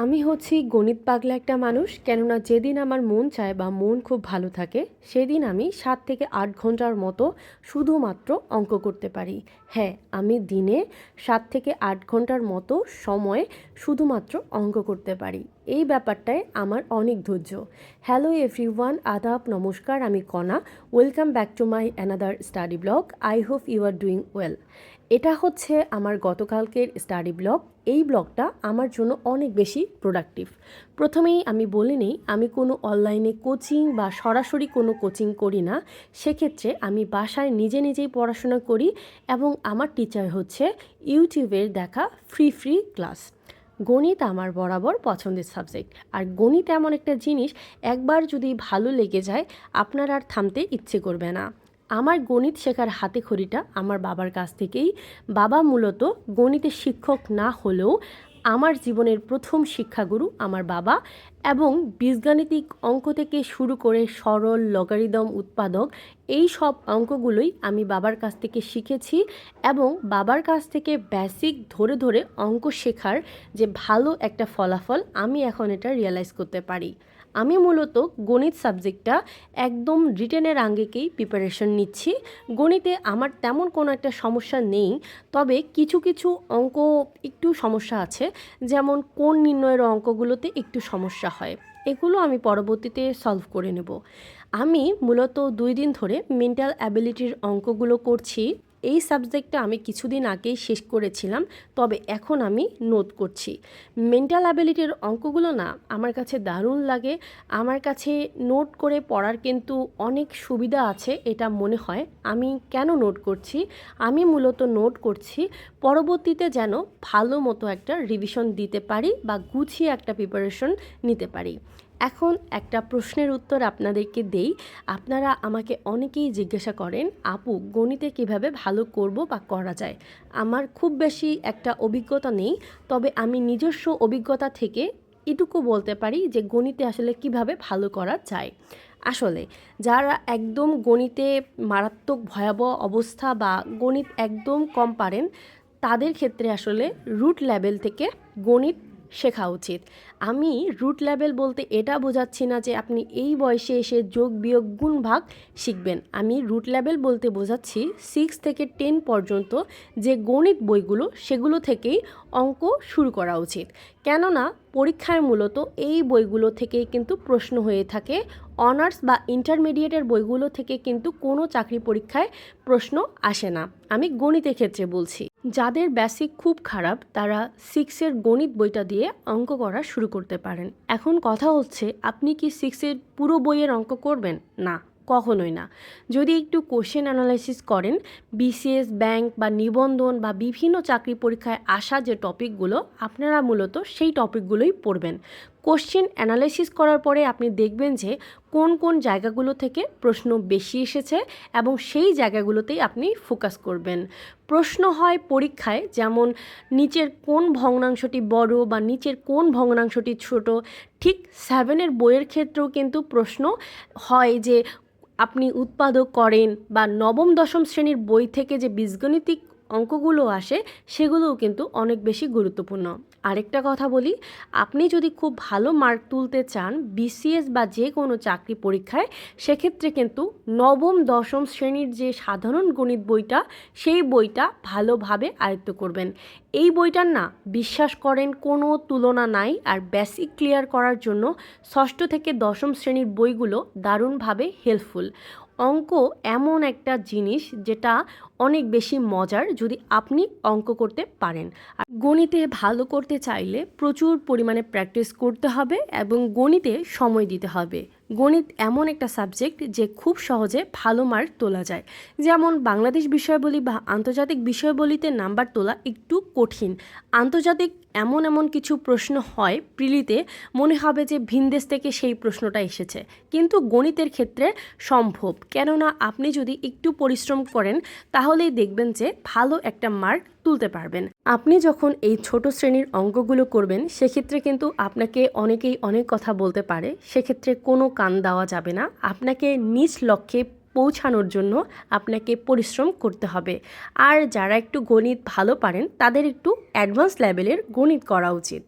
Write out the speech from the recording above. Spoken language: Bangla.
আমি হচ্ছি গণিত পাগলা একটা মানুষ। কেননা যেদিন আমার মন চায় বা মন খুব ভালো থাকে সেদিন আমি ৭ থেকে ৮ ঘন্টার মতো শুধুমাত্র অঙ্ক করতে পারি। হ্যাঁ, আমি দিনে ৭ থেকে ৮ ঘন্টার মতো সময় শুধুমাত্র অঙ্ক করতে পারি। এই ব্যাপারটায় আমার অনেক ধৈর্য। হ্যালো এভরিওয়ান, আদাব, নমস্কার, আমি Kona. Welcome back to my another study blog. I hope you are doing well. এটা হচ্ছে আমার গতকালকের স্টাডি ব্লগ। এই ব্লগটা আমার জন্য অনেক বেশি প্রোডাক্টিভ। প্রথমেই আমি বলে নিই, আমি কোনো অনলাইনে কোচিং বা সরাসরি কোনো কোচিং করি না। সেক্ষেত্রে আমি বাসায় নিজে নিজেই পড়াশোনা করি এবং আমার টিচার হচ্ছে ইউটিউবের দেখা ফ্রি ক্লাস। গণিত আমার বরাবর পছন্দের সাবজেক্ট। আর গণিত এমন একটা জিনিস, একবার যদি ভালো লেগে যায় আপনার আর থামতে ইচ্ছে করবে না। আমার গণিত শেখার হাতেখড়িটা আমার বাবার কাছ থেকেই। বাবা মূলত গণিতের শিক্ষক না হলেও আমার জীবনের প্রথম শিক্ষাগুরু আমার বাবা, এবং বীজগাণিতিক অঙ্ক থেকে শুরু করে সরল, লগারিদম, উৎপাদক, এই সব অঙ্কগুলোই আমি বাবার কাছ থেকে শিখেছি। এবং বাবার কাছ থেকে বেসিক ধরে ধরে অঙ্ক শেখার যে ভালো একটা ফলাফল, আমি এখন এটা রিয়েলাইজ করতে পারি। আমি মূলত গণিত সাবজেক্টটা একদম রিটেনের আঙ্গিকেই প্রিপারেশন নিচ্ছি। গণিতে আমার তেমন কোনো একটা সমস্যা নেই, তবে কিছু কিছু অঙ্ক একটু সমস্যা আছে। যেমন কোণ নির্ণয়ের অঙ্কগুলোতে একটু সমস্যা হয়, এগুলো আমি পরবর্তীতে সলভ করে নেব। আমি মূলত 2 দিন ধরে মেন্টাল অ্যাবিলিটির অঙ্কগুলো করছি। এই সাবজেক্টটা আমি কিছুদিন আগেই শেষ করেছিলাম, তবে এখন আমি নোট করছি। মেন্টাল অ্যাবিলিটির অঙ্কগুলো না আমার কাছে দারুণ লাগে। আমার কাছে নোট করে পড়ার কিন্তু অনেক সুবিধা আছে এটা মনে হয়। আমি কেন নোট করছি? আমি মূলত নোট করছি পরবর্তীতে যেন ভালো মতো একটা রিভিশন দিতে পারি বা গুছিয়ে একটা প্রিপারেশন নিতে পারি। এখন একটা প্রশ্নের উত্তর আপনাদেরকে দেই। আপনারা আমাকে অনেকেই জিজ্ঞাসা করেন, আপু গণিতে কিভাবে ভালো করব বা করা যায়। আমার খুব বেশি একটা অভিজ্ঞতা নেই, তবে আমি নিজস্ব অভিজ্ঞতা থেকে এটুকু বলতে পারি যে গণিতে আসলে কিভাবে ভালো করা যায়। আসলে যারা একদম গণিতে মারাত্মক ভয়াবহ অবস্থা বা গণিত একদম কম পারেন, তাদের ক্ষেত্রে আসলে রুট লেভেল থেকে গণিত শেখা উচিত। আমি রুট লেভেল বলতে এটা বোঝাচ্ছি না যে আপনি এই বয়সে এসে যোগ বিয়োগ গুণ ভাগ শিখবেন। আমি রুট লেভেল বলতে বোঝাচ্ছি 6 থেকে 10 পর্যন্ত যে গণিত বইগুলো, সেগুলো থেকেই অঙ্ক শুরু করা উচিত। কেননা পরীক্ষায় মূলত এই বইগুলো থেকেই কিন্তু প্রশ্ন হয়ে থাকে। অনার্স বা ইন্টারমিডিয়েটের বইগুলো থেকে কিন্তু কোনো চাকরি পরীক্ষায় প্রশ্ন আসে না। আমি গণিতের ক্ষেত্রে বলছি। যাদের বেসিক খুব খারাপ তারা 6-এর গণিত বইটা দিয়ে অঙ্ক করা শুরু করতে পারেন। এখন কথা হচ্ছে, আপনি কি 6-এর পুরো বইয়ের অঙ্ক করবেন? না, কখনোই না। যদি একটু কোশ্চেন অ্যানালাইসিস করেন, বিসিএস, ব্যাংক বা নিবন্ধন বা বিভিন্ন চাকরি পরীক্ষায় আসা যে টপিকগুলো, আপনারা মূলত সেই টপিকগুলোই পড়বেন। কোশ্চেন অ্যানালাইসিস করার পরে আপনি দেখবেন যে কোন কোন জায়গাগুলো থেকে প্রশ্ন বেশি এসেছে এবং সেই জায়গাগুলোতেই আপনি ফোকাস করবেন। প্রশ্ন হয় পরীক্ষায়, যেমন নিচের কোন ভগ্নাংশটি বড় বা নিচের কোন ভগ্নাংশটি ছোট। ঠিক 7-এর বইয়ের ক্ষেত্রেও কিন্তু প্রশ্ন হয় যে আপনি উৎপাদক করেন, বা নবম দশম শ্রেণীর বই থেকে যে বীজগণিতিক অঙ্কগুলো আসে সেগুলোও কিন্তু অনেক বেশি গুরুত্বপূর্ণ। আরেকটা কথা বলি, আপনি যদি খুব ভালো মার্ক তুলতে চান বিসিএস বা যে কোনো চাকরি পরীক্ষায়, সেক্ষেত্রে কিন্তু নবম দশম শ্রেণীর যে সাধারণ গণিত বইটা, সেই বইটা ভালোভাবে আয়ত্ত করবেন। এই বইটার না, বিশ্বাস করেন, কোনো তুলনা নাই। আর বেসিক ক্লিয়ার করার জন্য ষষ্ঠ থেকে দশম শ্রেণীর বইগুলো দারুণভাবে হেল্পফুল। অঙ্ক এমন একটা জিনিস যেটা অনেক বেশি মজার যদি আপনি অঙ্ক করতে পারেন। আর গণিতে ভালো করতে চাইলে প্রচুর পরিমাণে প্র্যাকটিস করতে হবে এবং গণিতে সময় দিতে হবে। গণিত এমন একটা সাবজেক্ট যে খুব সহজে ভালো মার্ক তোলা যায়। যেমন বাংলাদেশ বিষয়াবলী বা আন্তর্জাতিক বিষয়াবলীতে নাম্বার তোলা একটু কঠিন। আন্তর্জাতিক এমন কিছু প্রশ্ন হয় প্রিলিতে, মনে হবে যে ভিনদেশ থেকে সেই প্রশ্নটা এসেছে, কিন্তু গণিতের ক্ষেত্রে সম্ভব। কেননা আপনি যদি একটু পরিশ্রম করেন তাহলেই দেখবেন যে ভালো একটা মার্ক তুলতে পারবেন। আপনি যখন এই ছোট শ্রেণীর অঙ্কগুলো করবেন, সেক্ষেত্রে কিন্তু আপনাকে অনেকেই অনেক কথা বলতে পারে, সেক্ষেত্রে কোনো কান দেওয়া যাবে না। আপনাকে নিজ লক্ষ্যে পৌঁছানোর জন্য আপনাকে পরিশ্রম করতে হবে। আর যারা একটু গণিত ভালো পারেন তাদের একটু অ্যাডভান্স লেভেলের গণিত করা উচিত।